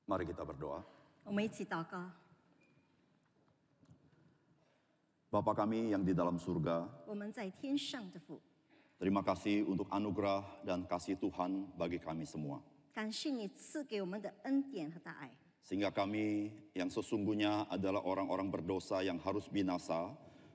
Mari kita berdoa. 我们一起祷告。 Bapa kami yang di dalam surga, 我们在天上的父， terima kasih untuk anugerah dan kasih Tuhan bagi kami semua. 感谢你赐给我们的恩典和大爱， Sehingga kami yang sesungguhnya adalah orang-orang berdosa yang harus binasa,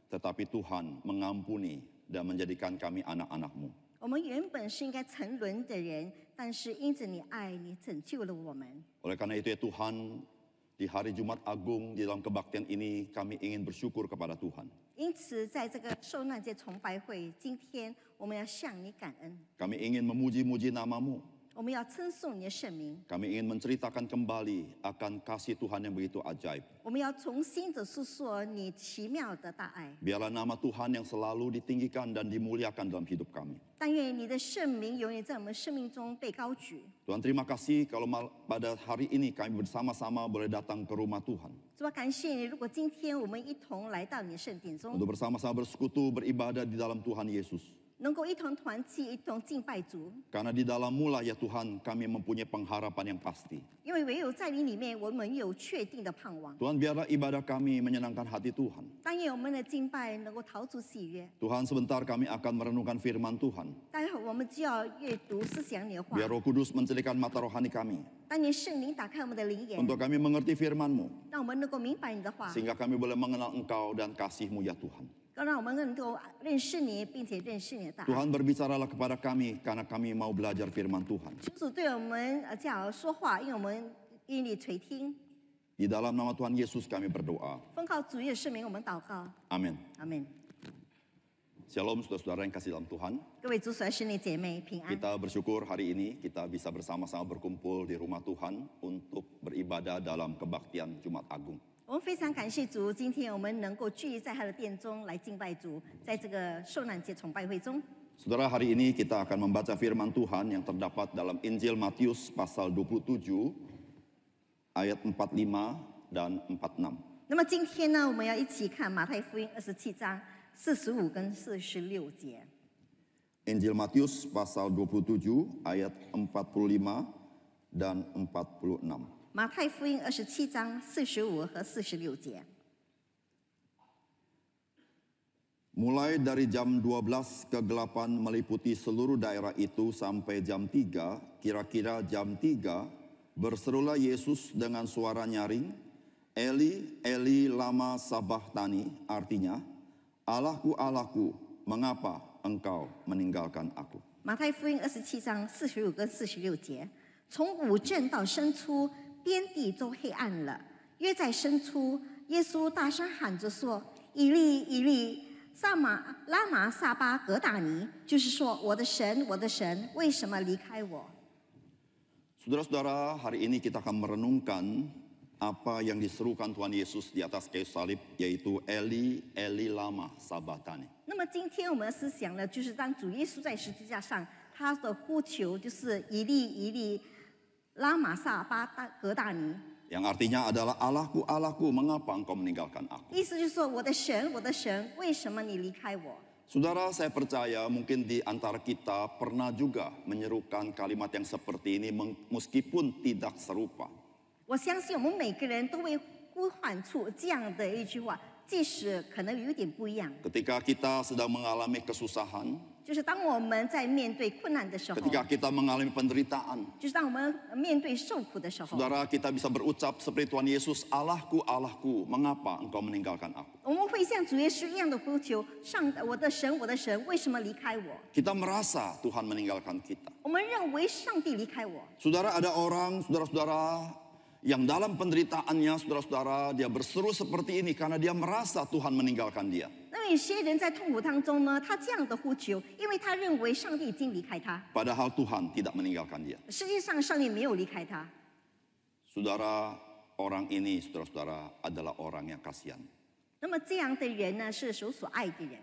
tetapi Tuhan mengampuni dan menjadikan kami anak-anak-Mu. 我们原本是应该沉沦的人，但是因着你爱，你拯救了我们。 Oleh karena itu ya Tuhan, di hari Jumat Agung di dalam kebaktian ini kami ingin bersyukur kepada Tuhan. 因此，在这个受难节崇拜会，今天我们要向你感恩， Kami ingin memuji-muji nama-Mu. 我们要称颂你的圣名， Kami ingin menceritakan kembali akan kasih Tuhan yang begitu ajaib. 我们要重新的诉说你奇妙的大爱。 Biarlah nama Tuhan yang selalu ditinggikan dan dimuliakan dalam hidup kami. 但愿你的圣名永远在我们生命中被高举。 Tuhan terima kasih kalau pada hari ini kami bersama-sama boleh datang ke rumah Tuhan. 主啊，感谢你！如果今天我们一同来到你的圣殿中， Untuk bersama-sama bersekutu beribadah di dalam Tuhan Yesus. 能够一同团契、一同敬拜主， Karena di dalam-Mu lah ya Tuhan kami mempunyai pengharapan yang pasti. 因为唯有在你里面，我们有确定的盼望。 Tuhan biarlah ibadah kami menyenangkan hati Tuhan. 但愿我们的敬拜能够陶出喜悦。 Tuhan sebentar kami akan merenungkan firman Tuhan. 待会我们就要阅读思想你的话。 Biar Roh Kudus mencelikan mata rohani kami. 当你圣灵打开我们的灵眼， Untuk kami mengerti firman-Mu. 让我们能够明白你的话， Sehingga kami boleh mengenal Engkau dan kasih-Mu ya Tuhan. 更让我们能够认识你，并且认识你的大爱。 Tuhan berbicaralah kepada kami karena kami mau belajar firman Tuhan. 主对我们这样说话，因为我们愿意垂听。 Di dalam nama Tuhan Yesus kami berdoa. 奉靠主耶稣圣名，我们祷告， Amin. 阿门。 Shalom saudara-saudara yang kasih dalam Tuhan. 各位主所爱兄弟姐妹平安。 Kita bersyukur hari ini kita bisa bersama-sama berkumpul di rumah Tuhan untuk beribadah dalam kebaktian Jumat Agung. 我们非常感谢主，今天我们能够聚集在他的殿中来敬拜主，在这个受难节崇拜会中。 Saudara, hari ini kita akan membaca firman Tuhan yang terdapat dalam Injil Matius pasal 27 ayat 45 dan 46. 那么今天呢，我们要一起看马太福音27章45跟46节。 Injil Matius pasal 27 ayat 45 dan 46. 马太福音27章45和46节。 Mulai dari jam 12 kegelapan meliputi seluruh daerah itu sampai jam 3, kira-kira jam 3, berserulah Yesus dengan suara nyaring, Eli, Eli lama sabachthani, artinya, Allahku, Allahku, mengapa engkau meninggalkan aku? 马太福音27章45跟46节，从午正到申初，边地都黑暗了。约在申初，耶稣大声喊着说：“以利，以利，拉玛撒巴格达尼，就是说，我的神，我的神，为什么离开我？” Saudara-saudara, hari ini kita akan merenungkan apa yang diserukan Tuhan Yesus di atas kayu salib, yaitu Eli, Eli lama sabachthani. 那么今天我们的思想呢，就是当主耶稣在十字架上，他的呼求就是以利，以利，拉玛撒巴格达尼。 Yang artinya adalah Allahku, Allahku, mengapa engkau meninggalkan aku? 意思就是说，我的神，我的神，为什么你离开我？ Saudara, saya percaya mungkin di antara kita pernah juga menyerukan kalimat yang seperti ini meskipun tidak serupa. 我相信我们每个人都会呼唤出这样的一句话，即使可能有点不一样。 Ketika kita sedang mengalami kesusahan, 就是当我们在面对困难的时候， ketika kita mengalami penderitaan, 就是当我们面对受苦的时候， saudara kita bisa berucap seperti Tuhan Yesus, Allahku, Allahku, mengapa engkau meninggalkan aku? 我们会像主耶稣一样的呼求：我的神，我的神，为什么离开我？ Kita merasa Tuhan meninggalkan kita. 我们认为上帝离开我。 Saudara, ada orang, saudara-saudara, yang dalam penderitaannya, saudara-saudara, dia berseru seperti ini karena dia merasa Tuhan meninggalkan dia. 那么有些人在痛苦当中呢，他这样的呼求，因为他认为上帝已经离开他， Padahal Tuhan tidak meninggalkan dia. 实际上上帝没有离开他。 Saudara, orang ini, saudara-saudara, adalah orang yang kasihan. 那么这样的人呢，是主所爱的人。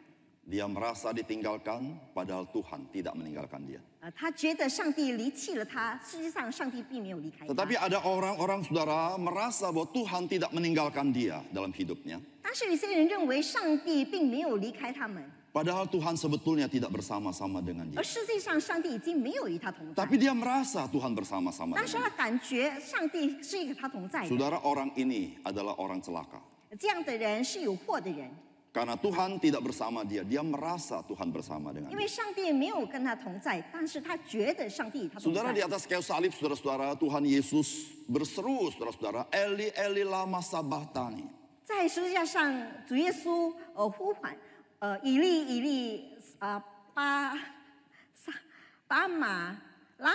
Dia merasa ditinggalkan, padahal Tuhan tidak meninggalkan dia. 他觉得上帝离弃了他，实际上上帝并没有离开他。 Tetapi ada orang-orang, saudara, merasa bahwa Tuhan tidak meninggalkan dia dalam hidupnya. 但是有些人认为上帝并没有离开他们， Padahal Tuhan sebetulnya tidak bersama-sama dengan 而 dia. 实际上上帝已经没有与他同在。 Tapi dia merasa Tuhan bersama-sama 但是 dengan 他感觉上帝是与他同在 dia. 的。 Saudara, orang ini adalah orang celaka. 这样的人是有祸的人， Karena Tuhan tidak bersama dia, dia merasa Tuhan bersama dengan 因 dia. 为上帝没有跟他同在，但是他觉得上帝与他同 Saudara, di 在。 atas kayu salib, saudara-saudara, Tuhan Yesus berseru, saudara-saudara, Eli, Eli, lama sabachthani. 在十字架上，主耶稣呼唤，以利以利拉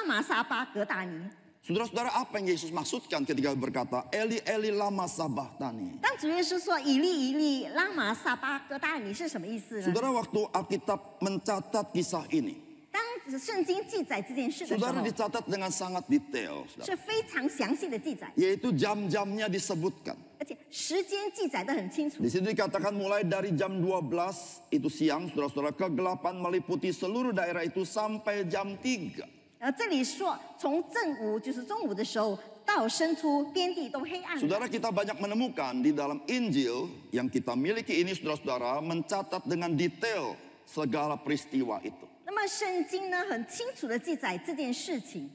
玛撒巴格达尼。 Saudara-saudara, apa yang Yesus maksudkan ketika berkata, Eli, Eli, lama sabachthani? 当主耶稣说以利以利拉玛撒巴格达尼是什么意思呢？ Saudara, waktu Alkitab mencatat kisah ini, 当圣经记载这件事的时 saudara 候， dicatat dengan sangat detail, saudara. 是非常详细的记载， Yaitu jam-jamnya disebutkan. 而且时间记载得很清楚 Di。situ dikatakan mulai dari jam 12 itu siang, saudara-saudara, kegelapan meliputi seluruh daerah itu sampai jam 3. 这里说从正午就是中午的时候到申初，边地都黑暗了。 Saudara, kita banyak menemukan di dalam Injil yang kita miliki ini, saudara-saudara, mencatat dengan detail segala peristiwa itu. 那么圣经呢，很清楚的记载这件事情。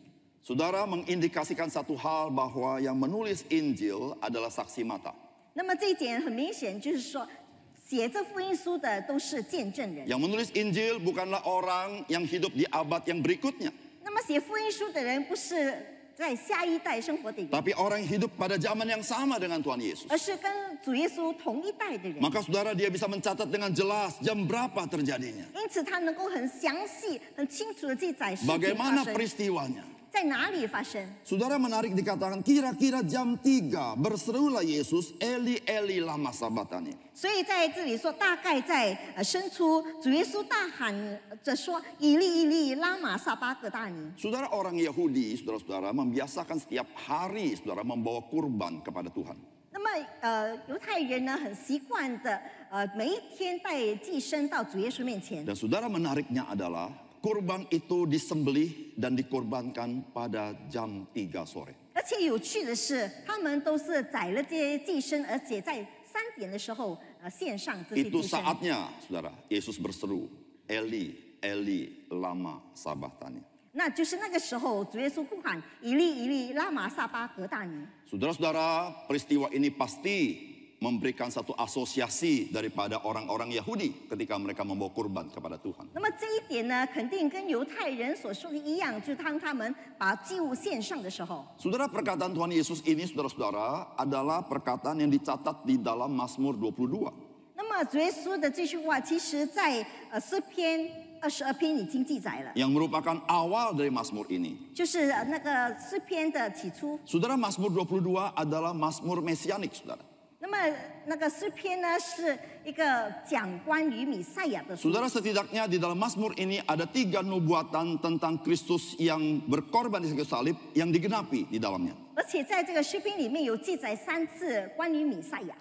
Saudara, mengindikasikan satu hal bahwa yang menulis Injil adalah saksi mata. 那么这一点很明显，就是说写这福音书的都是见证人。 Yang menulis Injil bukanlah orang yang hidup di abad yang berikutnya, 那么写福音书的人不是在下一代生活的人， tapi orang yang hidup pada zaman yang sama dengan Tuhan Yesus. 而是跟主耶稣同一代的人。 Maka saudara, dia bisa mencatat dengan jelas jam berapa terjadinya, 因此，他能够很详细、很清楚的记载事情 bagaimana 发生 peristiwanya. 在哪里发生。 Saudara, menarik dikatakan kira-kira jam 3 berserulah Yesus, Eli, Eli, lama sabachthani. 所以在这里说，大概在申初，主耶稣大喊着说：“以利以利，拉玛撒巴格大尼。” Saudara, orang Yahudi, saudara-saudara, membiasakan setiap hari, saudara, membawa kurban kepada Tuhan. 那么犹太人呢，很习惯的每一天带祭牲到主耶稣面前。 Dan saudara, menariknya adalah kurban itu disembelih dan dikorbankan pada jam 3 sore. 而且有趣的是，他们都是宰了这些祭牲，而且在3点的时候献上这些 Itu 祭牲。 saatnya, saudara, Yesus berseru, Eli, Eli, lama sabachthani. 那就是那个时候，主耶稣呼喊：“以利以利，拉玛撒巴格大尼。” Saudara-saudara, peristiwa ini pasti memberikan satu asosiasi daripada orang-orang Yahudi ketika mereka membawa kurban kepada Tuhan. 那么这一点呢，肯定跟犹太人所说的一样，就是当他们把祭物献上的时候， Saudara, perkataan Tuhan Yesus ini, saudara-saudara, adalah perkataan yang dicatat di dalam Mazmur 22. 那么主耶稣的这句话，其实在诗篇22篇已经记载了， Yang merupakan awal dari Mazmur ini. 就是那个诗篇的起初。 Saudara, Mazmur 22 adalah Mazmur Mesianik, saudara. 那么那个诗篇呢，是一个讲关于弥赛亚的书。 Saudara, setidaknya di dalam Mazmur ini ada 3 nubuatan tentang Kristus yang berkorban di kayu salib yang digenapi di dalamnya. 而且在这个诗篇里面有记载3次关于弥赛亚。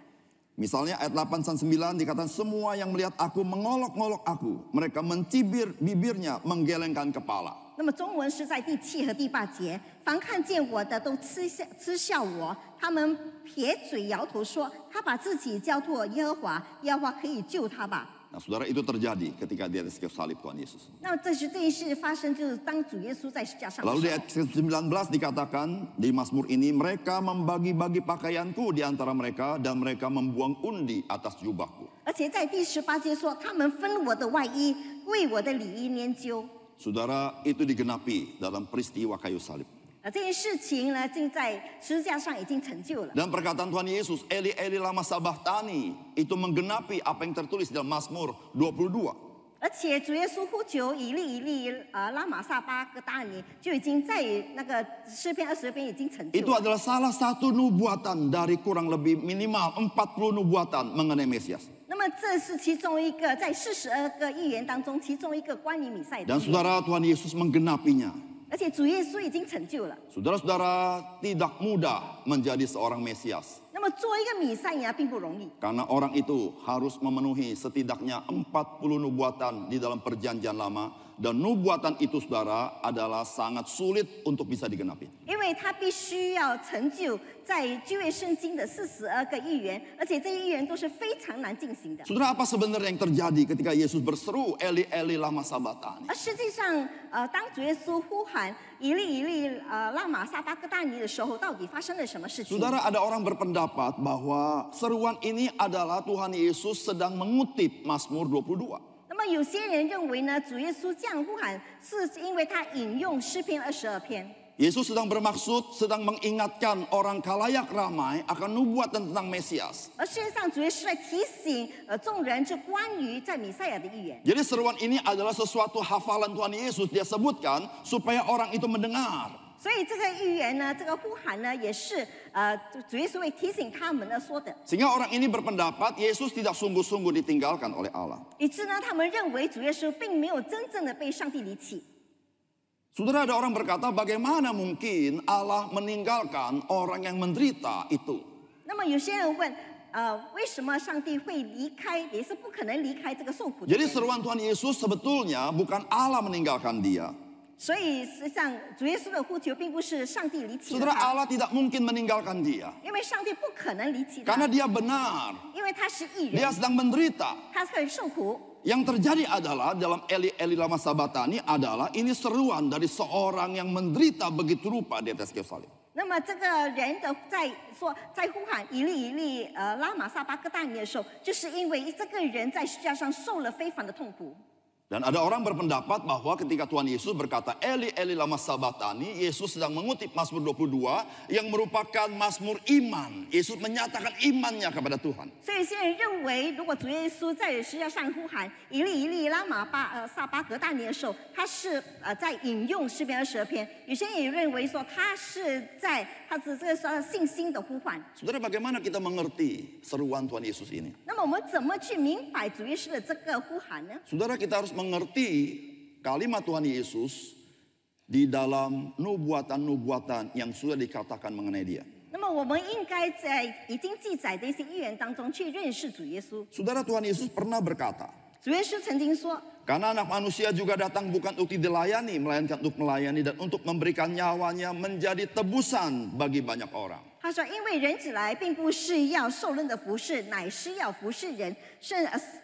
Misalnya ayat 8 sampai 9 dikatakan semua yang melihat aku mengolok-ngolok aku. Mereka mencibir bibirnya, menggelengkan kepala. 那么中文是在第7和第8节，凡看见我的都嗤笑我，他们撇嘴摇头说，他把自己交托耶和华，耶和华可以救他吧。 Nah, saudara, itu terjadi ketika di atas kayu salib Tuhan Yesus. 那么这件事发生，就是当主耶稣在十字架上的 Lalu di 时候 ayat 19 dikatakan di Mazmur ini, mereka membagi-bagi pakaianku di antara mereka dan mereka membuang undi atas jubahku. 而且在第18节说，他们分我的外衣，为我的里衣拈阄。 Saudara, itu digenapi dalam peristiwa kayu salib. 这件事情呢，正在十字架上已经成就了。 Dan perkataan Tuhan Yesus, Eli, Eli, lama sabachthani, itu menggenapi apa yang tertulis dalam Mazmur 22. 而且主耶稣呼求以利以利拉玛撒巴格大尼，就已经在那个诗篇22篇已经成就 Itu 了。 adalah salah satu nubuatan dari kurang lebih minimal 40 nubuatan mengenai Mesias. 那么这是其中一个，在42个预言当中，其中一个关于弥赛的 Dan 预言。 saudara, Tuhan Yesus menggenapinya. 而且主耶稣已经成就了。 Saudara-saudara, tidak mudah menjadi seorang Mesias. 那么做一个弥赛亚并不容易， Karena orang itu harus memenuhi setidaknya 40 nubuatan di dalam perjanjian lama Dan nubuatan itu saudara adalah sangat sulit untuk bisa digenapi. 因为他必须要成就在旧约圣经的42个预言，而且这些预言都是非常难进行的。 Saudara, apa sebenarnya yang terjadi ketika Yesus berseru Eli Eli lama sabachthani? 而实际上，当主耶稣呼喊以利以利，拉玛撒巴哥大尼的时候，到底发生了什么事情？ Saudara, ada orang berpendapat bahwa seruan ini adalah Tuhan Yesus sedang mengutip Mazmur 22. 那么有些人认为呢，主耶稣这样呼喊，是因为他引用诗篇22篇。 Yesus sedang bermaksud, sedang mengingatkan orang khalayak ramai akan nubuatan tentang Mesias. 而事实上，主耶稣在提醒众人，就关于在弥赛亚的预言。 Jadi seruan ini adalah sesuatu hafalan Tuhan Yesus, dia sebutkan supaya orang itu mendengar. 所以这个预言呢，这个呼喊呢，也是主耶稣会提醒他们呢说的。 Sehingga orang ini berpendapat Yesus tidak sungguh-sungguh ditinggalkan oleh Allah. 以致呢，他们认为主耶稣并没有真正的被上帝离弃。 Saudara, ada orang berkata bagaimana mungkin Allah meninggalkan orang yang menderita itu? 那么有些人问，为什么上帝会离开？也是不可能离开这个受苦的 Jadi 人。 seruan Tuhan Yesus sebetulnya bukan Allah meninggalkan dia. 所以实际上，主耶稣的呼求并不是上帝离弃了 Saudara, 他， Allah tidak mungkin meninggalkan dia. 因为上帝不可能离弃他 Karena，dia benar. 因为他是义 Dia 人， sedang menderita. 他会受苦。 Yang terjadi adalah dalam Eli Eli lama sabachthani adalah ini seruan dari seorang yang menderita begitu rupa di atas kayu salib. 那么这个人的在呼喊以利以利，拉玛撒巴哥大尼的时候，就是因为这个人在十字架上受了非凡的痛苦。 Dan ada orang berpendapat bahwa ketika Tuhan Yesus berkata Eli Eli lama sabachthani, Yesus sedang mengutip Mazmur 22 yang merupakan Mazmur iman. Yesus menyatakan imannya kepada Tuhan. 所以有些人认为，如果主耶稣在十字架上呼喊以利以利拉玛撒巴格大尼的时候，他是在引用诗篇22篇。有些人也认为说他是这个说信心的呼唤。 Saudara, bagaimana kita mengerti seruan Tuhan Yesus ini? 那么我们怎么去明白主耶稣的这个呼喊呢？ Saudara, kita harus mengerti kalimat Tuhan Yesus di dalam nubuatan-nubuatan yang sudah dikatakan mengenai dia. 那么我们应该在已经记载的一些预言当中去认识主耶稣。 Saudara, Tuhan Yesus pernah berkata, 主耶稣曾经说， karena anak manusia juga datang bukan untuk dilayani, melainkan untuk melayani dan untuk memberikan nyawanya menjadi tebusan bagi banyak orang. 他说：“因为人子来，并不是要受人的服侍，乃是要服侍人，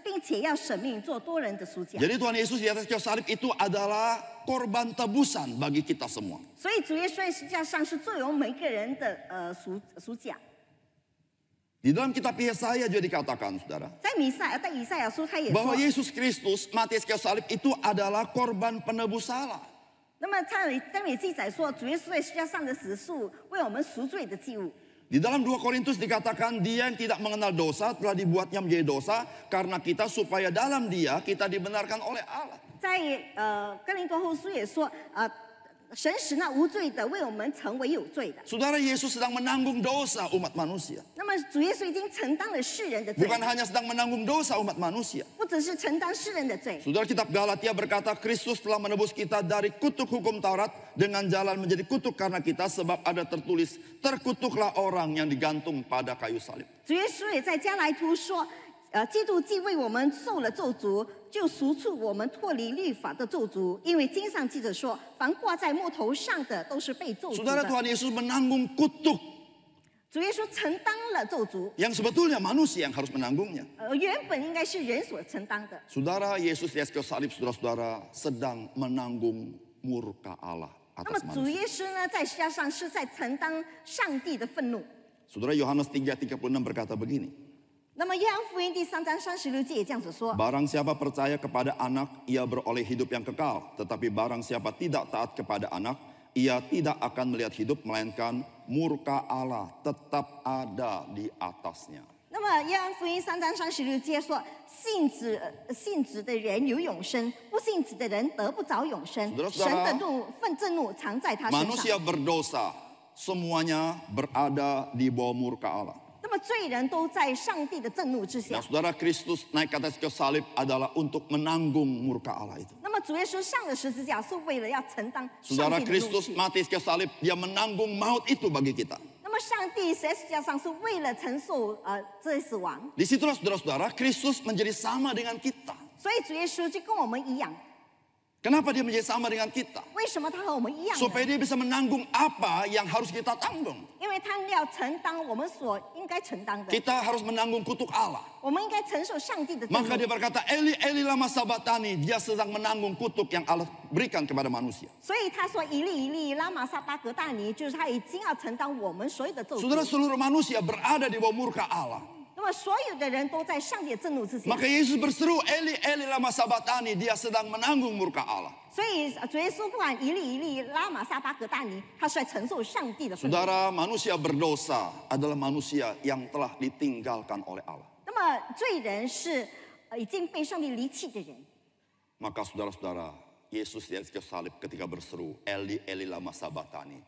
并且要舍命做多人的赎价。 Jadi Tuhan Yesus di atas kayu salib itu adalah korban tebusan bagi kita semua. 所以主耶稣在十字架上是作为我们每个人的赎价。 Di dalam kitab Yesaya juga dikatakan, saudara, 在以赛亚书他也 bahwa 说， Yesus Kristus mati atas kayu salib itu adalah korban penebus salah. 那么他也记载说，主耶稣在十字架上的死数为我们赎罪的祭物。 Di dalam 2 Korintus dikatakan dia yang tidak mengenal dosa telah dibuatnya menjadi dosa karena kita supaya dalam dia kita dibenarkan oleh Allah. 在哥林多后书也说，神使那无罪的为我们成为有罪的。 Saudara, Yesus sedang menanggung dosa umat manusia. 那么主耶稣已经承担了世人的罪， Bukan hanya sedang menanggung dosa umat manusia. 不只是承担世人的罪。 Saudara, kitab Galatia berkata Kristus telah menebus kita dari kutuk hukum Taurat dengan jalan menjadi kutuk karena kita sebab ada tertulis terkutuklah orang yang digantung pada kayu salib. 主耶稣也在加来图说，基督既为我们受了咒诅，就赎出我们脱离律法的咒诅，因为经上记着说，凡挂在木头上的都是被咒诅 Saudara, 的。 Tuhan Yesus menanggung kutuk 主耶稣承担了咒诅， yang sebetulnya manusia yang harus menanggungnya. 原本应该是人所承担的。 Saudara, Yesus di atas kayu salib, saudara-saudara, sedang menanggung murka Allah 那 atas 么主 manusia. 耶稣呢，在十字架上是在承担上帝的愤怒。 Saudara, Yohanes 3:36 berkata begini, 那么约翰福音第3章36节也这样子说： barang siapa percaya kepada anak, ia beroleh hidup yang kekal. Tetapi barang siapa tidak taat kepada anak, ia tidak akan melihat hidup, melainkan murka Allah tetap ada di atasnya. 那么约翰福音3章36节说，信子的人有永生，不信子的人得不着永生。 Saudara-saudara, 神的愤怒藏在他身上。 Manusia berdosa, semuanya berada di bawah murka Allah. 那么罪人都在上帝的震怒之下 Nah,。saudara, Kristus naik ke atas kayu salib adalah untuk menanggung murka Allah itu. 那么主耶稣上了十字架是为了要承担上 Saudara, 帝的怒 Kristus 气。 mati di kayu salib, dia menanggung maut itu bagi kita. 那么上帝在十字架上是为了承受这死亡， Disitulah saudara-saudara, Kristus menjadi sama dengan kita. 所以主耶稣就跟我们一样。Kenapa dia menjadi sama dengan kita? 为什么他和我们一样呢？ Supaya dia bisa menanggung apa yang harus kita tanggung. 因为他要承担我们所应该承担的， Kita harus menanggung kutuk Allah. 我们应该承受上帝的震 Maka dia 怒。 berkata, Eli, Eli lama sabatani. Dia sedang menanggung kutuk yang Allah berikan kepada manusia. 所以他说：“一粒一粒拉玛撒巴格大尼，就是他已经要承担我们所有的咒 Saudara, 诅。 seluruh manusia berada di bawah murka Allah. 那么所有的人都在上帝的震怒之下。 Maka Yesus berseru, Eli, Eli lama sabatani. Dia sedang menanggung murka Allah. 所以主耶稣不管一粒一粒拉玛撒巴格大尼，他是在承受上帝的愤怒。 Saudara, manusia berdosa adalah manusia yang telah ditinggalkan oleh Allah. 那么罪人是已经被上帝离弃的人。 Maka saudara-saudara, Yesus di atas kayu salib ketika berseru, Eli, Eli lama sabatani.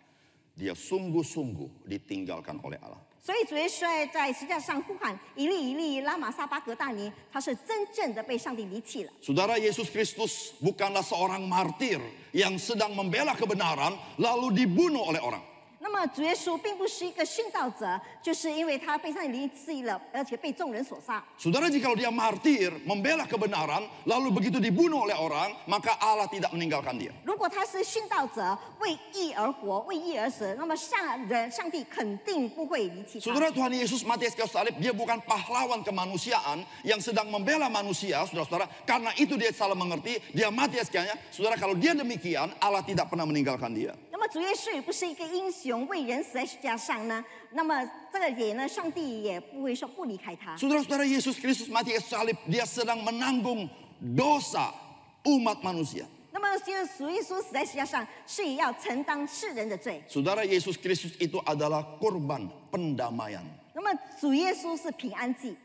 Dia sungguh-sungguh ditinggalkan oleh Allah. 所以主耶稣在十字架上呼喊一粒一粒拉玛撒巴格大尼，他是真正的被上帝离弃了。 Saudara, Yesus Kristus bukanlah seorang martir yang sedang membela kebenaran lalu dibunuh oleh orang. 那么主耶稣并不是一个殉道者，就是因为他被上帝离弃了，而且被众人所杀。 Saudara, jika dia martir, membela kebenaran, lalu begitu dibunuh oleh orang, maka Allah tidak meninggalkan dia. 如果他是殉道者，为义而活，为义而死，那么上帝肯定不会离弃他。 Saudara, Tuhan Yesus mati atas kayu salib, dia bukan pahlawan kemanusiaan yang sedang membela manusia, saudara-saudara. Karena itu dia salah mengerti, dia mati atas kayunya. Saudara, kalau dia demikian, Allah tidak pernah meninggalkan dia. 那么主耶稣也不是一个英雄，为人死在十字架上呢。那么这个也呢，上帝也不会说不离开他。 Saudara-saudara, Yesus Kristus mati atas salib, dia sedang menanggung dosa umat manusia. 那么就是主耶稣死在十字架上，是也要承担世人的罪。 Saudara, Yesus Kristus itu adalah korban pendamaian. 那么主耶稣是平安祭，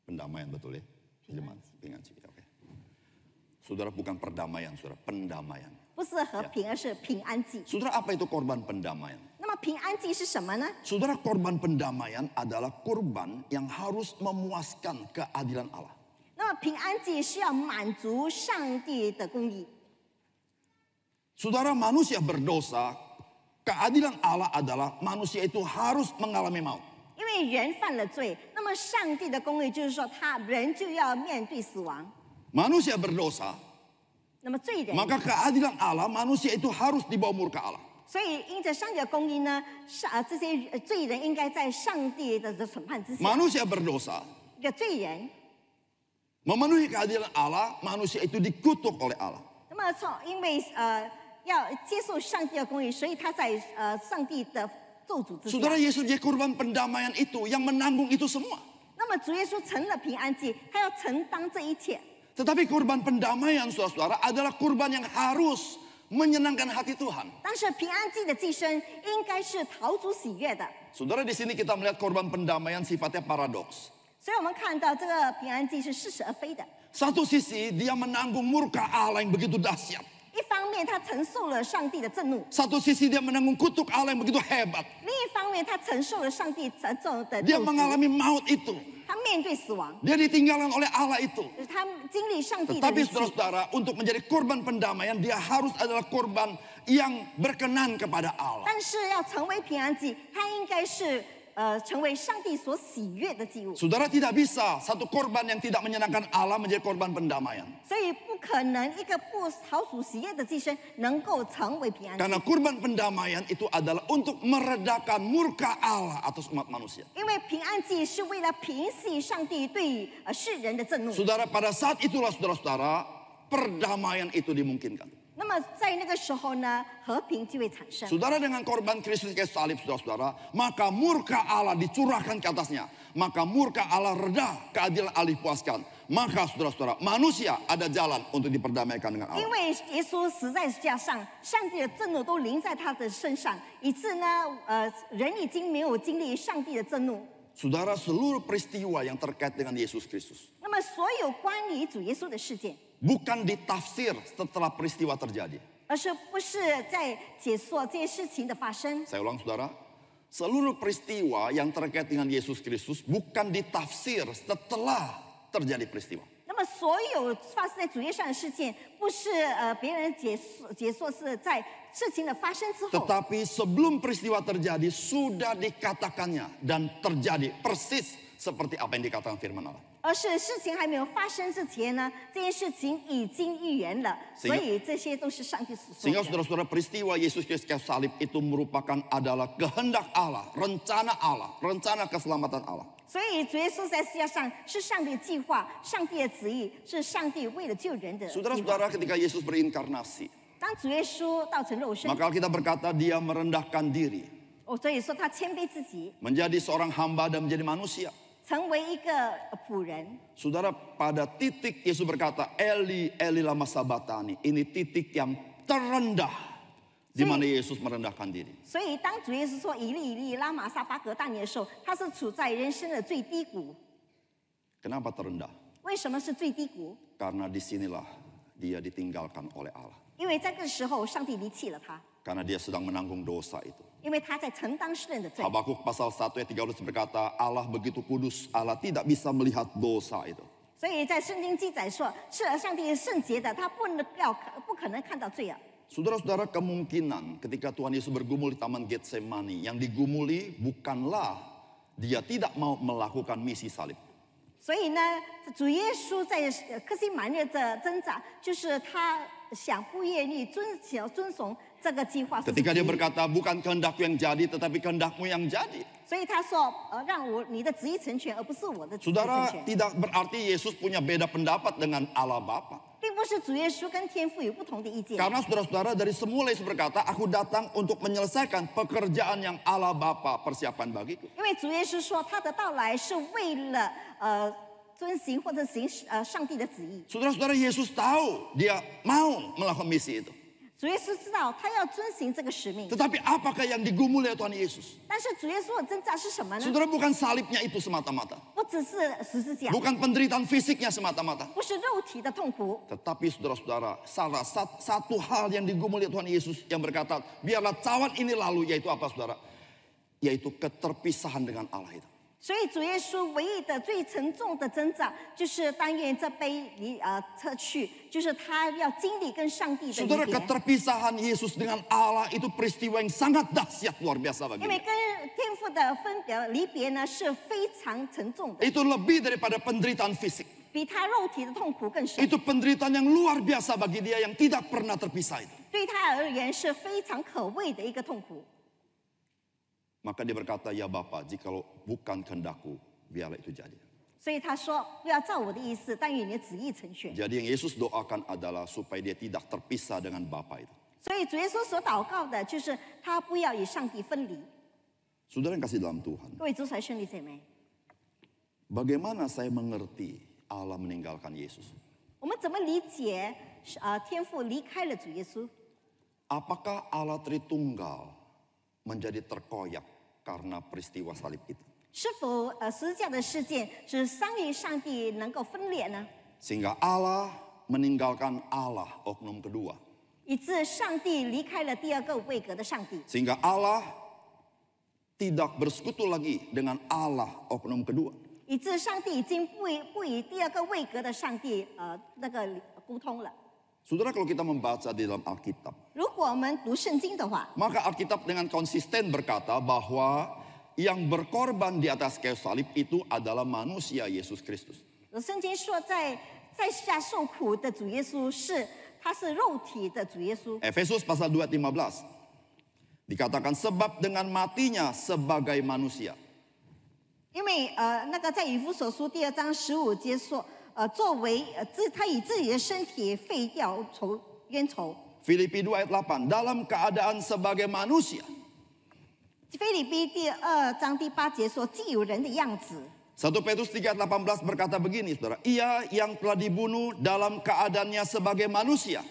Pendamaian betul ya? Pengaji, oke. Saudara, bukan perdamaian, saudara, pendamaian. 不是和平，而是平安祭。 Saudara, apa itu korban pendamaian? 那么平安祭是什么呢？ Saudara, korban pendamaian adalah korban yang harus memuaskan keadilan Allah. 那么平安祭是要满足上帝的公义。 Saudara, manusia berdosa, keadilan Allah adalah manusia itu harus mengalami maut. 因为人犯了罪，那么上帝的公义就是说，人就要面对死亡。 Manusia berdosa, 那么罪人， maka keadilan Allah, manusia itu harus di bawah murka Allah. 所以因着上帝的公义呢，这些罪人应该在上帝的审判之下。 Manusia berdosa, 一个罪人， memenuhi keadilan Allah, manusia itu dikutuk oleh Allah. 那么因为要接受上帝的公义，所以他在上帝的咒诅之下。 Saudara, Yesus jadi korban pendamaian itu, yang menanggung itu semua. 那么主耶稣成了平安祭，他要承担这一切。 Tetapi korban pendamaian, saudara-saudara, adalah korban yang harus menyenangkan hati Tuhan. 但是平安祭的祭牲应该是讨主喜悦的。 Saudara, di sini kita melihat korban pendamaian sifatnya paradoks. 所以我们看到这个平安祭是似是而非的。 Satu sisi dia menanggung murka Allah yang begitu dahsyat. 一方面他承受了上帝的震怒， Satu sisi dia menanggung kutuk Allah yang begitu hebat. 另一方面他承受了上帝的咒的 Dia 诅， mengalami maut itu. 他面对死亡， Dia ditinggalkan oleh Allah itu. 他经历上帝的 Tetapi 离弃。 saudara-saudara, untuk menjadi korban pendamaian, dia harus adalah korban yang berkenan kepada Allah. 但是要成为平安祭，他应该是成为上帝所喜悦的祭物， Saudara, tidak bisa satu korban yang tidak menyenangkan Allah menjadi korban pendamaian. 所以不可能一个不讨主喜悦的祭牲能够成为平安祭， Karena korban pendamaian itu adalah untuk meredakan murka Allah atas umat manusia. 因为平安祭是为了平息上帝对世人的震怒。 Saudara, pada saat itulah saudara-saudara, perdamaian itu dimungkinkan. 那么在那个时候呢，和平就会产生。 Saudara, dengan korban Kristus kayu salib, saudara-saudara, maka murka Allah dicurahkan ke atasnya. Maka murka Allah reda, keadilan Allah dipuaskan. Maka saudara-saudara, manusia ada jalan untuk diperdamaikan dengan 因 Allah. 为耶稣死在十字架上，上帝的震怒都临在他的身上，以致呢，人已经没有经历上帝的震怒。 Saudara, seluruh peristiwa yang terkait dengan Yesus Kristus 那么所有关于主耶稣的事件， bukan ditafsir setelah peristiwa terjadi. 而是不是在解说这些事情的发生。 Saya ulang, saudara. Seluruh peristiwa yang terkait dengan Yesus Kristus bukan ditafsir setelah terjadi peristiwa. 那么所有发生在主页上的事件，不是别人解说是在事情的发生之后， Tetapi sebelum peristiwa terjadi sudah dikatakannya dan terjadi persis seperti apa yang dikatakan firman Allah. 而是事情还没有发生之前呢，这件事情已经预言了，所以这些都是上帝所说 Sehingga 的。 saudara-saudara, peristiwa Yesus Kristus kayu salib itu merupakan adalah kehendak Allah, rencana keselamatan Allah. 所以主耶稣在世界上是上帝的计划，上帝的旨意，是上帝为了救人的计划。 Saudara-saudara, ketika Yesus berinkarnasi, 当主耶稣道成肉身， maka kita berkata dia merendahkan diri, 所以说他谦卑自己， menjadi seorang hamba dan menjadi manusia. 成为一个仆人。 Saudara, pada titik Yesus berkata, Eli, Eli lama sabatani. Ini titik yang terendah di mana Yesus merendahkan diri. 所以当主耶稣说以利以利拉玛撒巴格大尼的时候，他是处在人生的最低谷。 Kenapa terendah? 为什么是最低谷？ Karena disinilah dia ditinggalkan oleh Allah. 因为在这个时候，上帝离弃了他， Karena dia sedang menanggung dosa itu. 因为他在承担世人的罪。 Habakuk pasal 1 ayat 13 berkata, Allah begitu kudus, Allah tidak bisa melihat dosa itu. 所以在圣经记载说，是上帝是圣洁的，他不可能看到罪啊。 Saudara-saudara, kemungkinan ketika Tuhan Yesus bergumul di Taman Getsemani, yang digumuli bukanlah dia tidak mau melakukan misi salib. 所以呢，主耶稣在客西马尼的挣扎，就是他想不愿意遵从这个计划。 Ketika dia berkata, bukan kehendakku yang jadi, tetapi kehendakmu yang jadi. 所以他说，让你的旨意成全，而不是我的旨意成 Saudara, 全。 tidak berarti Yesus punya beda pendapat dengan Allah Bapa. 并不是主耶稣跟天父有不同的意见， Karena saudara-saudara, dari semula Yesus berkata, aku datang untuk menyelesaikan pekerjaan yang Allah Bapa persiapkan bagiku. 因为主耶稣说他的到来是为了遵行或者行上帝的旨意。 Saudara-saudara, Yesus tahu dia mau melakukan misi itu. 主耶稣知道他要遵行这个使命， Tetapi apakah yang digumuli oleh Tuhan Yesus? 但是主耶稣的挣扎是什么呢？ Saudara, bukan salibnya itu semata-mata. 不只是十字架， Bukan penderitaan fisiknya semata-mata. 不是肉体的痛苦， Tetapi saudara-saudara, salah satu hal yang digumuli oleh Tuhan Yesus yang berkata, biarlah cawan ini lalu, yaitu apa saudara? Yaitu keterpisahan dengan Allah itu. 所以主耶稣唯一的最沉重的挣扎，就是但愿这杯撤去，就是他要经历跟上帝的 Saudara, 离别。 keterpisahan Yesus dengan Allah itu peristiwa yang sangat dahsyat, luar biasa bagi 因为 dia. 跟天父的分别离别呢是非常沉重的， Itu lebih daripada penderitaan fisik. 比他肉体的痛苦更深。 Itu penderitaan yang luar biasa bagi dia yang tidak pernah terpisah itu. 对他而言是非常可畏的一个痛苦。 Maka dia berkata, ya Bapa, jikalau bukan kehendakku, biarlah itu jadi. 所以他说：“不要照我的意思，但愿你的旨意成全。” Jadi yang Yesus doakan adalah supaya dia tidak terpisah dengan Bapa itu. 所以主耶稣所祷告的就是他不要与上帝分离。 Saudara yang kasih dalam Tuhan, 各位主才兄弟姐妹， bagaimana saya mengerti Allah meninggalkan Yesus? 我们怎么理解天父离开了主耶稣？ Apakah Allah Tritunggal menjadi terkoyak karena peristiwa salib itu? 是否十字架的事件使上帝能够分裂呢？ Sehingga Allah meninggalkan Allah oknum kedua. 以致上帝离开了第二个位格的上帝， Sehingga Allah tidak bersekutu lagi dengan Allah oknum kedua. 以致上帝已经不与第二个位格的上帝那个沟通了。 Saudara, kalau kita membaca di dalam Alkitab, 如果我们读圣经的话， maka Alkitab dengan konsisten berkata bahwa yang berkorban di atas kayu salib itu adalah manusia Yesus Kristus. 圣经说在下受苦的主耶稣他是肉体的主耶稣。 Efesus pasal 2 ayat 15. Dikatakan sebab dengan matinya sebagai manusia. 因为那个在以弗所书第2章15节说，作为他以自己的身体废掉冤仇。 Filipi 2 ayat 8. Dalam keadaan sebagai manusia. 腓立比第2章第8节说，既有人的样子。 1 Petrus 3 ayat 18 berkata begini, saudara. Ia yang telah dibunuh dalam keadaannya sebagai manusia.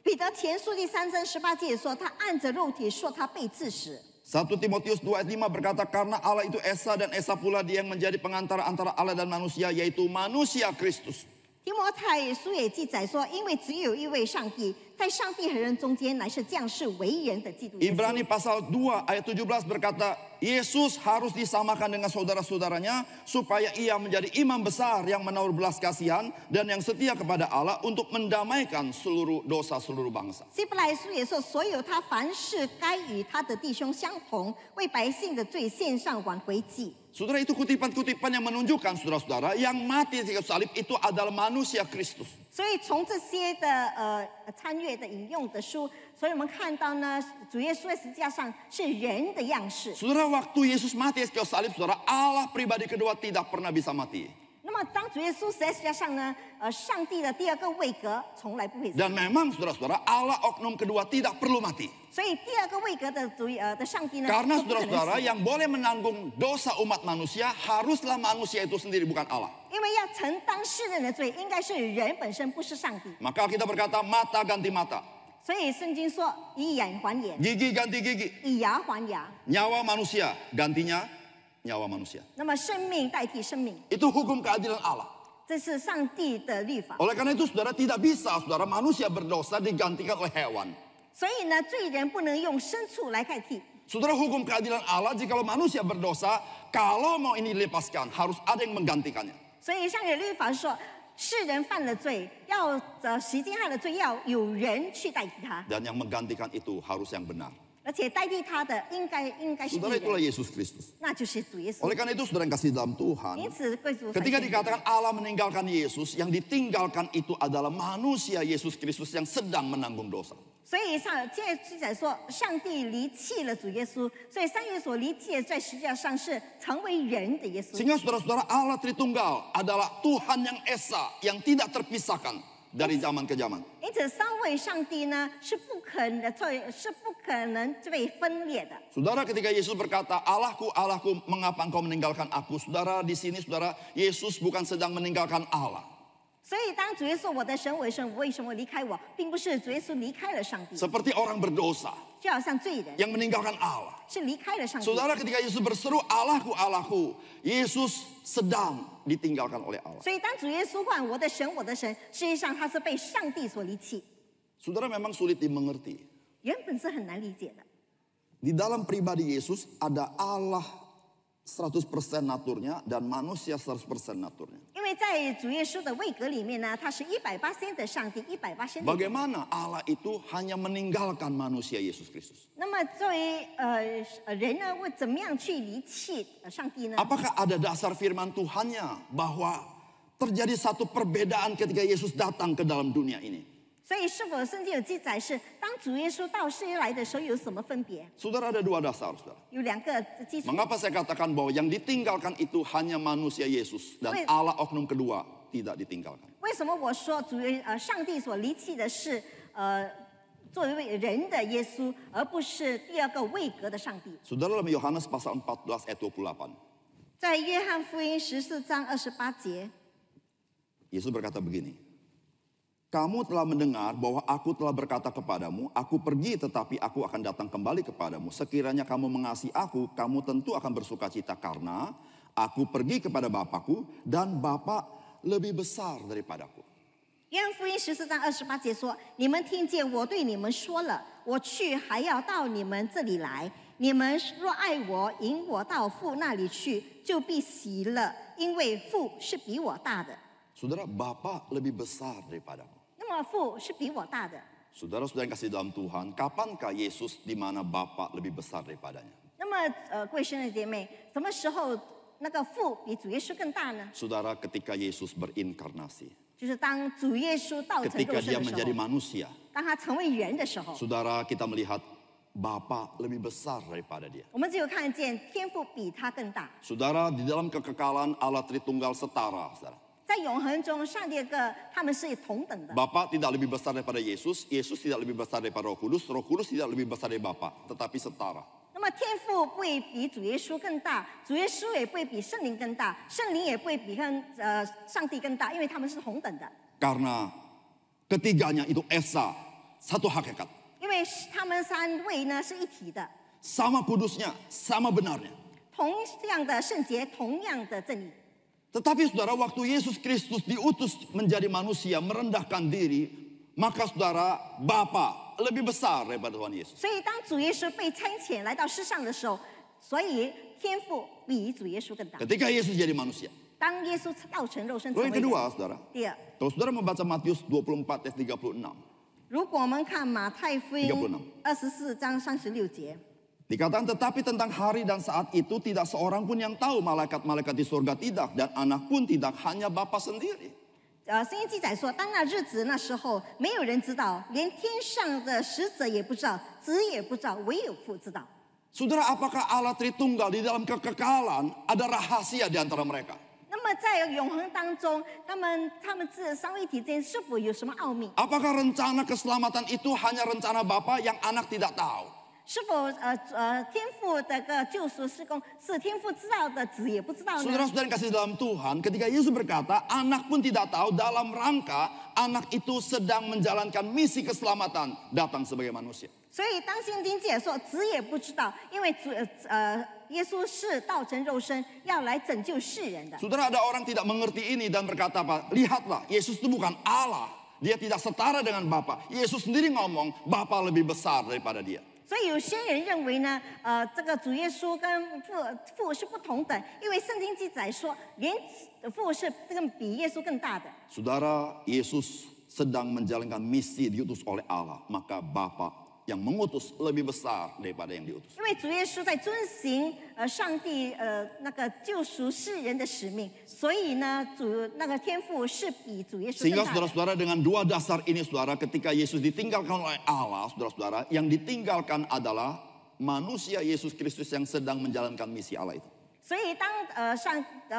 彼得前书第3章18节说，他按着肉体说他被致死。 1 Timotius 2 ayat 5 berkata, karena Allah itu Esa dan Esa pula dia yang menjadi pengantara antara Allah dan manusia, yaitu manusia Kristus. 提摩太书也记载说，因为只有一位上帝，在上帝和人中间乃是降世为人的基督耶稣。 Ibrani pasal 2 ayat 17 berkata, Yesus harus disamakan dengan saudara-saudaranya supaya ia menjadi imam besar yang menaur belas kasihan dan yang setia kepada Allah untuk mendamaikan seluruh dosa seluruh bangsa. 希伯来书也说，所有他凡事该与他的弟兄相同，为百姓的罪献上挽回祭。Saudara, itu kutipan-kutipan yang menunjukkan saudara-saudara yang mati di kayu salib itu adalah manusia Kristus. 所以从这些的参阅的引用的书，所以我们看到呢，主耶稣在十字架上是人的样式。 Saudara, waktu Yesus mati di kayu salib, saudara, Allah pribadi kedua tidak pernah bisa mati. 那么当主耶稣死在十字架上呢，上帝的第二个位格从来不会死。 Dan memang saudara-saudara, Allah oknum kedua tidak perlu mati. 所以第二个位格的上帝呢， Karena 都不可能 saudara-saudara 死 yang boleh menanggung dosa umat manusia haruslah manusia itu sendiri, bukan Allah. 因为要承担世人的罪，应该是人本身，不是上帝。 Maka kita berkata mata ganti mata, 所以圣经说，以眼还眼， gigi ganti gigi, 以牙还牙。 nyawa manusia gantinya nyawa manusia. 那么生命代替生命， Itu hukum keadilan Allah. 这是上帝的律法。 Oleh karena itu saudara tidak bisa saudara manusia berdosa digantikan oleh hewan. 所以呢，罪人不能用牲畜来代替。 Saudara, hukum keadilan Allah jikalau manusia berdosa, kalau mau ini dilepaskan harus ada yang menggantikannya. 所以上帝的律法说，世人犯了罪，要洗净他的罪，要有人去代替他， Dan yang menggantikan itu harus yang benar. 而且代替他的应该是义 Saudara, itulah 人， Yesus Kristus. 那就是主耶稣 Oleh。karena itu saudara yang kasih dalam Tuhan, 因此，贵族 ketika dikatakan Allah meninggalkan Yesus, yang ditinggalkan itu adalah manusia Yesus Kristus yang sedang menanggung dosa. 所以记载说，上帝离弃了主耶稣，所以上帝所离弃的在十字架上是成为人的耶稣。 Sehingga saudara-saudara, Allah Tritunggal adalah Tuhan yang esa, yang tidak terpisahkan dari zaman ke zaman. 因此，三位上帝呢是不可能被分裂的。 Saudara, ketika Yesus berkata, Allahku, Allahku, mengapa engkau meninggalkan aku? Saudara, di sini saudara, Yesus bukan sedang meninggalkan Allah. 所以，当主耶稣我的神，我的神，为什么离开我，并不是主耶稣离开了上帝， Seperti orang berdosa 就好像罪人 yang meninggalkan Allah. 是离开了上帝。 Saudara, ketika Yesus berseru, Allahku, Allahku, Yesus sedang ditinggalkan oleh Allah. 所以，当主耶稣唤我的神，我的神，实际上他是被上帝所离弃， Saudara, memang sulit dimengerti. 原本是很难理解的。 Di dalam pribadi Yesus ada Allah 100% naturnya dan manusia 100% naturnya. 因为在主耶稣的位格里面呢，他是180%的上帝，180%的人。 Bagaimana Allah itu hanya meninggalkan manusia Yesus Kristus? 那么作为人呢，会怎么样去离弃上帝呢？ Apakah ada dasar firman Tuhannya bahwa terjadi satu perbedaan ketika Yesus datang ke dalam dunia ini? 所以是否圣经有记载是当主耶稣到世界来的时候有什么分别？ Saudara, ada dua dasar, saudara. 有两个基础。 Mengapa saya katakan bahwa yang ditinggalkan itu hanya manusia Yesus dan Wait. Allah oknum kedua tidak ditinggalkan? 为什么我说上帝所离弃的是作为人的耶稣，而不是第二个位格的上帝？ Saudara, dalam Yohanes pasal 14 ayat 28, 在约翰福音14章28节， Yesus berkata begini, kamu telah mendengar bahwa aku telah berkata kepadamu, aku pergi tetapi aku akan datang kembali kepadamu. Sekiranya kamu mengasihi aku, kamu tentu akan bersuka cita karena aku pergi kepada Bapakku dan Bapa lebih besar daripadaku. 约翰福音14章28节说：“你们听见我对你们说了，我去还要到你们这里来。你们若爱我，引我到父那里去，就必喜乐，因为父是比我大的。 Saudara, Bapa lebih besar daripadaku. 那么父是比我大的。 Saudara-saudara yang kasih dalam Tuhan, kapankah Yesus di mana Bapa lebih besar daripadanya? 那么各位兄弟姐妹，什么时候那个父比主耶稣更大呢？ Saudara, ketika Yesus berinkarnasi, 就是当主耶稣道成肉 ketika 身 dia 的时 menjadi 候， manusia, 当他成为人的时候， saudara kita melihat Bapa lebih besar daripada dia. 我们只有看见天父比他更大。 Saudara, di dalam kekekalan Allah Tritunggal setara, saudara. 在永恒中，上帝他们是同等的。 Bapa tidak lebih besar daripada Yesus, Yesus tidak lebih besar daripada Roh Kudus tidak lebih besar dari Bapa, tetapi setara. 那么天父不会比主耶稣更大，主耶稣也不会比圣灵更大，圣灵也不会比上帝更大，因为他们是同等的。 Karena ketiganya itu esa, satu hakikat. 因为他们三位呢是一体的， Sama kudusnya, sama benarnya. 同样的圣洁，同样的正义。 Tetapi saudara, waktu Yesus Kristus diutus menjadi manusia, merendahkan diri, maka saudara, Bapa lebih besar daripada Tuhan Yesus. 所以当主耶稣被差遣来到世上的时候，所以天父比主耶稣更大。 Ketika Yesus jadi manusia. 当耶稣道成肉身成 Lalu 为 yang 人。 kedua, saudara. 第二， Kalau saudara membaca Matius 24 ayat 36. 如果我们看马太福音36 24章36节， Dikatakan tetapi tentang hari dan saat itu tidak seorang pun yang tahu, malaikat-malaikat di surga tidak, dan anak pun tidak, hanya Bapa sendiri. 圣经记载说，当那日子那时候，没有人知道，连天上的使者也不知道，子也不知道，唯有父知道。 Saudara, apakah Allah Tritunggal di dalam kekekalan ada rahasia di antara mereka? 那么在永恒当中，他们这三位一体之间是否有什么奥秘？ Apakah rencana keselamatan itu hanya rencana Bapa yang anak tidak tahu? 是否天父的个救赎施工是天父知道的，子也不知道呢？ Saudara-saudara yang kasih dalam Tuhan, ketika Yesus berkata, anak pun tidak tahu, dalam rangka anak itu sedang menjalankan misi keselamatan datang sebagai manusia. 所以当圣经解说，子也不知道，因为耶稣是道成肉身，要来拯救世人的。 Saudara, ada orang tidak mengerti ini dan berkata apa? Lihatlah, Yesus itu bukan Allah. Dia tidak setara dengan Bapa. Yesus sendiri ngomong, Bapa lebih besar daripada dia. 所以有些人认为呢，这个主耶稣跟父是不同等，因为圣经记载说，连父是比耶稣更大的。 Saudara, Yesus sedang menjalankan misi diutus oleh Allah, maka Bapa yang mengutus lebih besar daripada yang diutus. 因为主耶稣在遵行上帝那个救赎世人的使命，所以呢，那个天父是比主耶稣更 Sehingga 大的。 saudara-saudara dengan dua dasar ini saudara, ketika Yesus ditinggalkan oleh Allah, saudara-saudara, yang ditinggalkan adalah manusia Yesus Kristus yang sedang menjalankan misi Allah itu. 所以当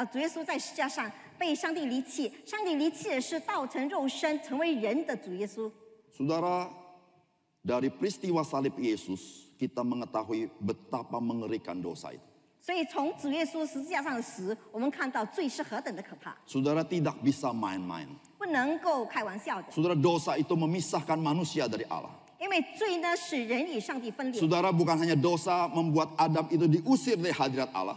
主耶稣在十架上被上帝离弃，上帝离弃的是道成肉身成为人的主耶稣。 Saudara, dari peristiwa salib Yesus, kita mengetahui betapa mengerikan dosa itu. 所以从主耶稣十字架上的死，我们看到罪是何等的可怕， Saudara tidak bisa main-main. 不能够开玩笑的。 Saudara, dosa itu memisahkan manusia dari Allah. 因为罪呢使人与上帝分裂， Saudara, bukan hanya dosa membuat Adam itu diusir dari hadirat Allah.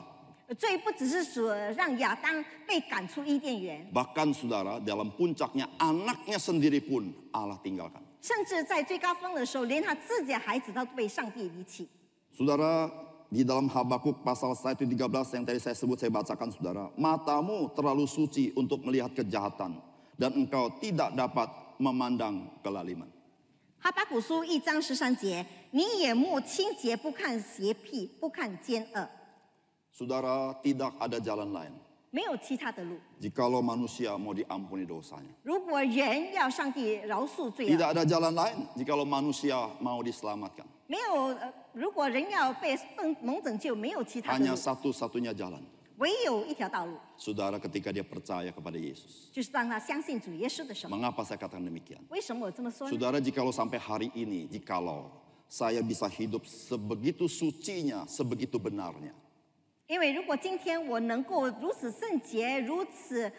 罪不只是让亚当被赶出伊甸园， Bahkan saudara, dalam puncaknya anaknya sendiri pun Allah tinggalkan. 甚至在最高峰的时候，连他自己的孩子都被上帝离弃。 Saudara, di dalam Habakuk pasal 1:13 yang tadi saya sebut, saya bacakan saudara. Matamu terlalu suci untuk melihat kejahatan, dan engkau tidak dapat memandang kelaliman. 哈巴谷书1章13节，你眼目清洁，不看邪僻，不看奸恶， Saudara, tidak ada jalan lain 没有其他的路。 jikalau manusia mau diampuni dosanya. 如果人要上帝饶恕罪 Tidak 恶， ada jalan lain jikalau manusia mau diselamatkan. 没有如果人要被蒙拯救，没有其他的 Hanya 路， satu-satunya jalan. 唯有一条道路， Saudara, ketika dia percaya kepada Yesus. 就是让他相信主耶稣的时候。 Mengapa saya katakan demikian? 为什么我这么说呢？ Saudara, jikalau sampai hari ini, jikalau saya bisa hidup sebegitu sucinya, sebegitu benarnya. 因为如果今天我能够如此圣洁，如此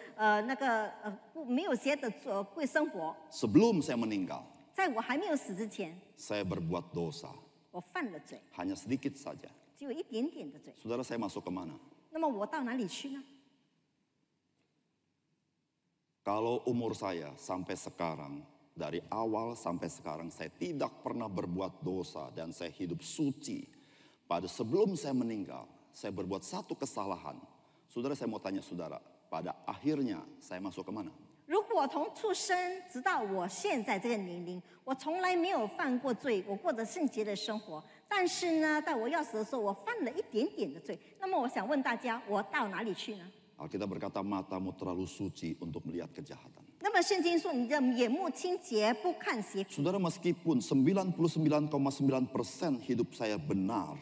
没有邪的过生活， Sebelum saya meninggal, 在我还没有死之前， saya berbuat dosa. 我犯了罪， Hanya sedikit saja. 只有一点点的罪。 Saudara, saya masuk kemana? 那么我到哪里去呢？ Kalau umur saya sampai sekarang, dari awal sampai sekarang, saya tidak pernah berbuat dosa dan saya hidup suci. Pada sebelum saya meninggal, saya berbuat satu kesalahan. Saudara, saya mau tanya saudara, pada akhirnya saya masuk kemana? 如果从出生直到我现在这个年龄，我从来没有犯过罪，我过着圣洁的生活。但是呢，在我要死的时候，我犯了一点点的罪。那么我想问大家，我到哪里去呢？ Alkitab berkata matamu terlalu suci untuk melihat kejahatan. 那么圣经说，你的眼目清洁，不看邪僻。 Saudara, meskipun 99,9% hidup saya benar,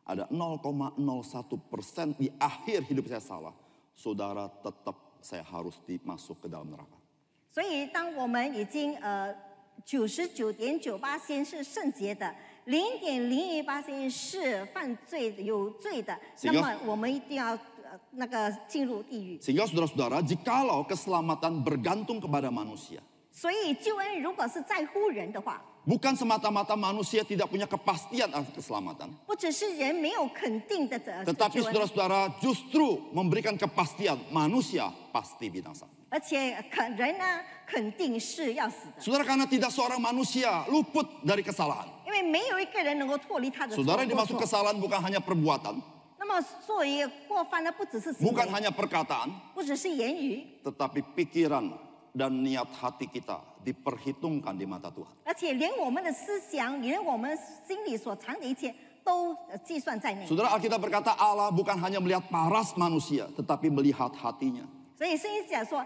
ada 0,01% di akhir hidup saya salah, saudara, tetap saya harus dimasuk ke dalam neraka. 所以，当我们已经99.98%是圣洁的，0.01%是犯罪有罪的，那么我们一定要进入地狱。 Sehingga saudara-saudara, jikalau keselamatan bergantung kepada manusia, 所以救恩如果是在乎人的话， bukan semata-mata manusia tidak punya kepastian atas keselamatan, 不只是人没有肯定的 tetapi 救恩， saudara-saudara justru memberikan kepastian manusia pasti binasa. 而且人呢肯定是要死的， Saudara, karena tidak seorang manusia luput dari kesalahan. 因为没有一个人能够脱离他的 Saudara, yang 过 dimaksud 错。 kesalahan bukan hanya perbuatan, 那么作为过犯呢，不只是行 bukan 为， hanya perkataan, 不只是言语， tetapi pikiran dan niat hati kita diperhitungkan di mata Tuhan. 而且连我们的思想，连我们心里所藏的一切，都计算在内。 Saudara, Alkitab berkata Allah bukan hanya melihat paras manusia, tetapi melihat hatinya. 所以圣经讲说，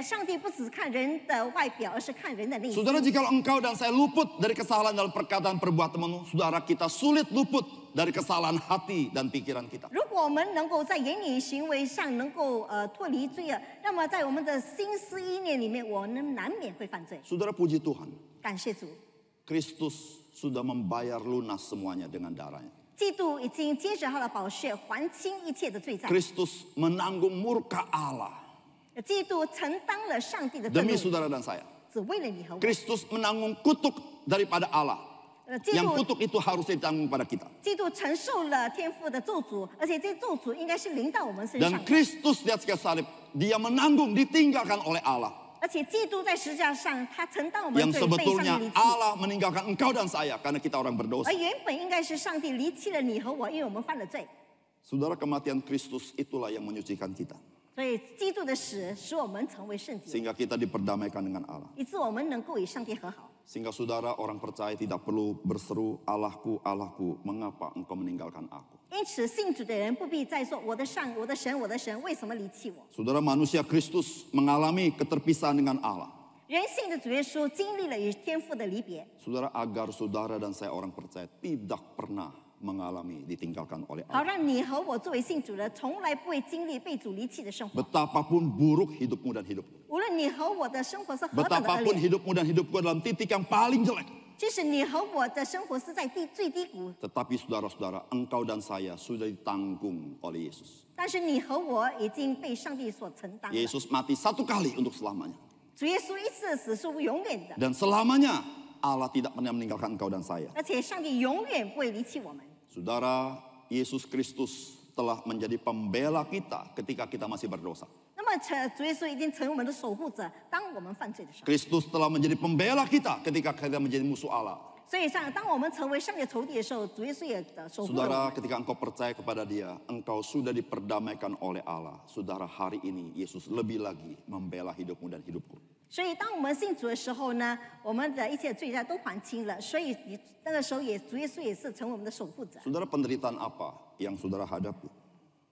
上帝不只看人的外表，而是看人的内心。 Saudara, jikalau engkau dan saya luput dari kesalahan dalam perkataan perbuatan, saudara kita sulit luput dari kesalahan hati dan pikiran kita. 如果我们能够在言语行为上能够脱离罪恶，那么在我们的心思意念里面，我们难免会犯罪。 Saudara, puji Tuhan, 感谢主， Kristus sudah membayar lunas semuanya dengan darahnya. 基督已经接着他的宝血还清一切的罪债。 Kristus menanggung murka Allah 基督承担了上帝的愤 demi 怒， saudara dan saya. 只为了你和我。 Kristus menanggung kutuk daripada Allah. 基 Yang 督 kutuk itu harusnya ditanggung pada kita. 基督承受了天父的咒诅，而且这咒诅应该是临到我们身上 Dan 的。 Kristus di atas kayu salib, dia menanggung, ditinggalkan oleh Allah. 而且基督在十字架上，他承担我们的 Yang 罪，被上 sebetulnya 帝离弃。 Allah meninggalkan engkau dan saya karena kita orang berdosa. 而原本应该是上帝离弃了你和我，因为我们犯了罪。 Saudara, kematian Kristus itulah yang menyucikan kita. 所以基督的死使我们成为圣洁， Sehingga kita diperdamaikan dengan Allah. 以致我们能够与上帝和好。 Sehingga saudara orang percaya tidak perlu berseru, Allahku, Allahku, mengapa engkau meninggalkan aku? 因此，信主的人不必再说我的神，我的神，为什么离弃我？ Saudara, manusia Kristus mengalami keterpisahan dengan Allah. 人性的主耶稣经历了与天父的离别， Saudara, agar saudara dan saya orang percaya tidak pernah mengalami ditinggalkan oleh 好 Allah. 让你和我作为信主的，从来不会经历被主离弃的生活。 Betapapun buruk hidupmu dan hidupku. 无论你和我的生活是何等的恶 Betapapun 劣， hidupmu dan hidupku dalam titik yang paling jelek. 即使你和我的生活是在最低谷， Tetapi saudara-saudara, engkau dan saya sudah ditanggung oleh Yesus. 但是你和我已经被上帝所承担了。 Yesus mati satu kali untuk selamanya. 主耶稣一次的死是永远的， Dan selamanya Allah tidak pernah meninggalkan engkau dan saya. 而且上帝永远不会离弃我们。 Saudara, Yesus Kristus telah menjadi pembela kita ketika kita masih berdosa. 那么主耶稣已经成为我们的守护者，当我们犯罪的时候。 Kristus telah menjadi pembela kita ketika kita menjadi musuh Allah. 所以当我们成为上帝的仇敌的时候，主耶稣也守护了我 Saudara, 们。 ketika engkau percaya kepada Dia, engkau sudah diperdamaikan oleh Allah. Saudara, hari ini Yesus lebih lagi membela hidupmu dan hidupku. 所以当我们信主的时候呢，我们的一切罪债都还清了。所以那个时候主耶稣也是成为我们的守护者。 Saudara, penderitaan apa yang saudara hadapi?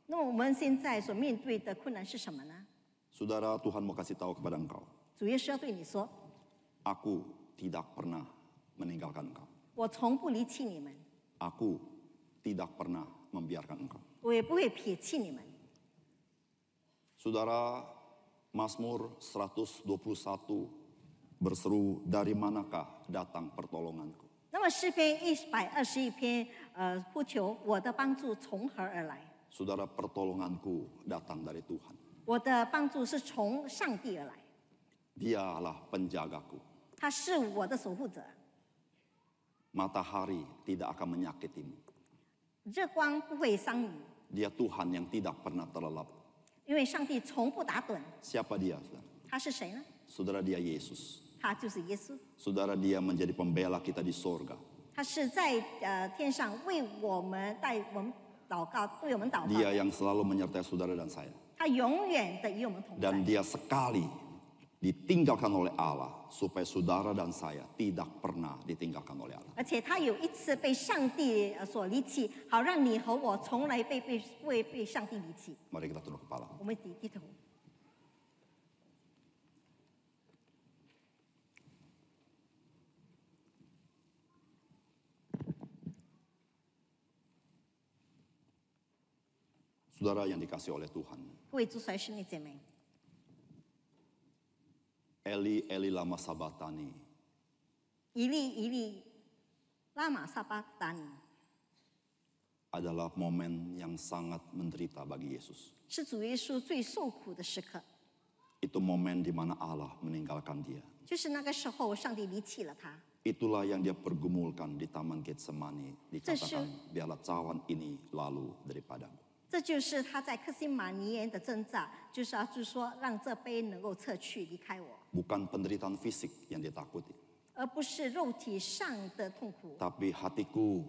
那么我们现在所面对的困难是什么呢？ Saudara, Tuhan mau kasih tahu kepada engkau, 主耶稣要对你说： aku tidak pernah meninggalkan engkau. 我从不离弃你们， Aku tidak pernah membiarkan engkau. 我也不会撇弃你们。 Saudara, Mazmur 121 berseru, dari manakah datang pertolonganku? 那么诗篇121篇，呼求我的帮助从何而来？ Saudara, pertolonganku datang dari Tuhan. 我的帮助是从上帝而来， Dialah penjagaku. 他是我的守护者。 Matahari tidak akan menyakitimu. 日光不会伤你， Dia Tuhan yang tidak pernah terlelap. 因为上帝从不打盹。 Siapa dia, saudara? 他是谁呢？ Saudara, dia Yesus. 他就是耶稣。 Saudara, dia menjadi pembela kita di sorga. 他是在天上为我们祷告，为我们祷告。 Dia yang selalu menyertai saudara dan saya. 他永远的与我们同在。 Dan dia sekali ditinggalkan oleh Allah supaya saudara dan saya tidak pernah ditinggalkan oleh Allah. 而且他有一次被上帝所离弃，好让你和我从来不会被上帝离弃。 Mari kita tunduk kepala. 我们低头。 Saudara yang dikasih oleh Tuhan. 各位主所爱兄弟姐妹， Eli, Eli lama sabatani. 一粒一粒拉玛撒巴达尼 Adalah momen yang sangat menderita bagi Yesus. 是主耶稣最受苦的时刻， Itu momen di mana Allah meninggalkan dia. 就是那个时候上帝离弃了他。 Itulah yang dia pergumulkan di Taman Getsemani. Dikatakan, biarlah cawan ini lalu daripadamu. 这就是他在克西马尼园的挣扎，就是说让这杯能够撤去离开我， Bukan penderitaan fisik yang dia takuti. 而不是肉体上的痛苦， Tapi hatiku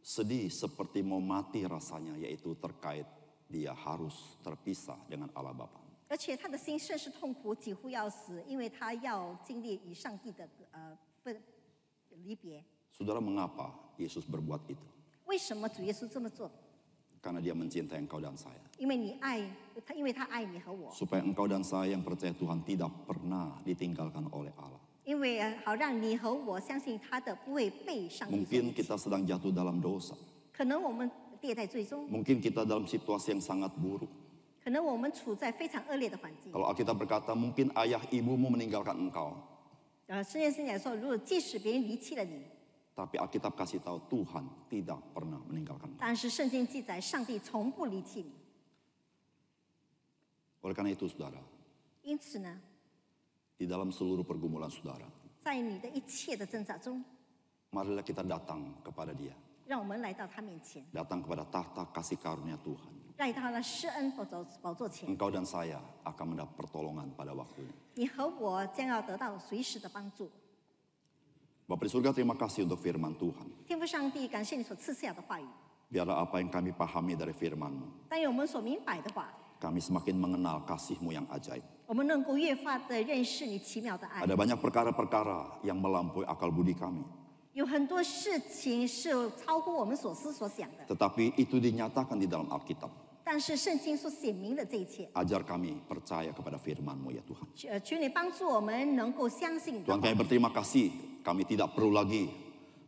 sedih seperti mau mati rasanya, yaitu terkait dia harus terpisah dengan Allah Bapa. 而且他的心甚是痛苦，几乎要死，因为他要经历与上帝的离别。 Saudara, mengapa Yesus berbuat itu? 为什么主耶稣这么做？ Karena dia mencintai engkau dan saya. 因为他爱你和我， Supaya engkau dan saya yang percaya Tuhan tidak pernah ditinggalkan oleh Allah. 因为好让你和我相信他的不会被上帝所 Mungkin 遗弃。 kita sedang jatuh dalam dosa. 可能我们跌在最终， Mungkin kita dalam situasi yang sangat buruk. 可能我们处在非常恶劣的环境。 Kalau Alkitab berkata mungkin ayah ibumu meninggalkan engkau. 圣经上说，如果即使别人离弃了你， Tapi Alkitab kasih tahu Tuhan tidak pernah meninggalkan engkau. 但是圣经记载，上帝从不离弃你。 Oleh karena itu saudara, 因此呢， di dalam seluruh pergumulan saudara, 在你的一切的挣扎中， marilah kita datang kepada dia. 让我们来到他面前， Datang kepada tahta kasih karunia Tuhan. 来到他的施恩宝座前。 Engkau dan saya akan mendapat pertolongan pada waktunya. 你和我将要得到随时的帮助。 Bapa di surga, terima kasih untuk firman Tuhan. 天父上帝，感谢你所赐下的话语。 Biarlah apa yang kami pahami dari firman-Mu, 但愿我们所明白的话， kami semakin mengenal kasih-Mu yang ajaib. 我们能够越发的认识你奇妙的爱。 Ada banyak perkara-perkara yang melampaui akal budi kami. 有很多事情是超乎我们所思所想的， Tetapi itu dinyatakan di dalam Alkitab. 但是圣经所显明的这一切， Ajar kami percaya kepada firman-Mu ya Tuhan. 求你帮助我们能够相信你的 Tuhan 话 kami berterima kasih, kami tidak perlu lagi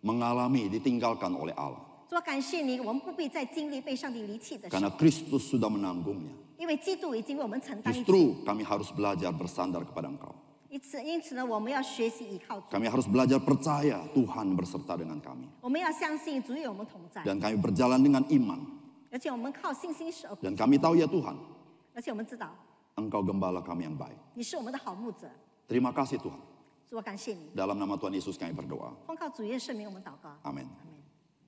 mengalami ditinggalkan oleh Allah. 主，感谢你，我们不必再经历被上帝离弃的事， Karena Kristus sudah menanggungnya. 因为基督已经为我们承担一切。 Justru kami harus belajar bersandar kepada Engkau. 因此呢，我们要学习依靠主， Kami harus belajar percaya Tuhan berserta dengan kami. 我们要相信主与我们同在， Dan kami berjalan dengan iman. 而且我们靠信心是， Dan kami tahu ya Tuhan, 而且我们知道 Engkau gembala kami yang baik. 你是我们的好牧者。 Terima kasih Tuhan. 主，我感谢你， Dalam nama Tuhan Yesus kami berdoa. 奉靠主耶稣圣名，我们祷告。 Amin.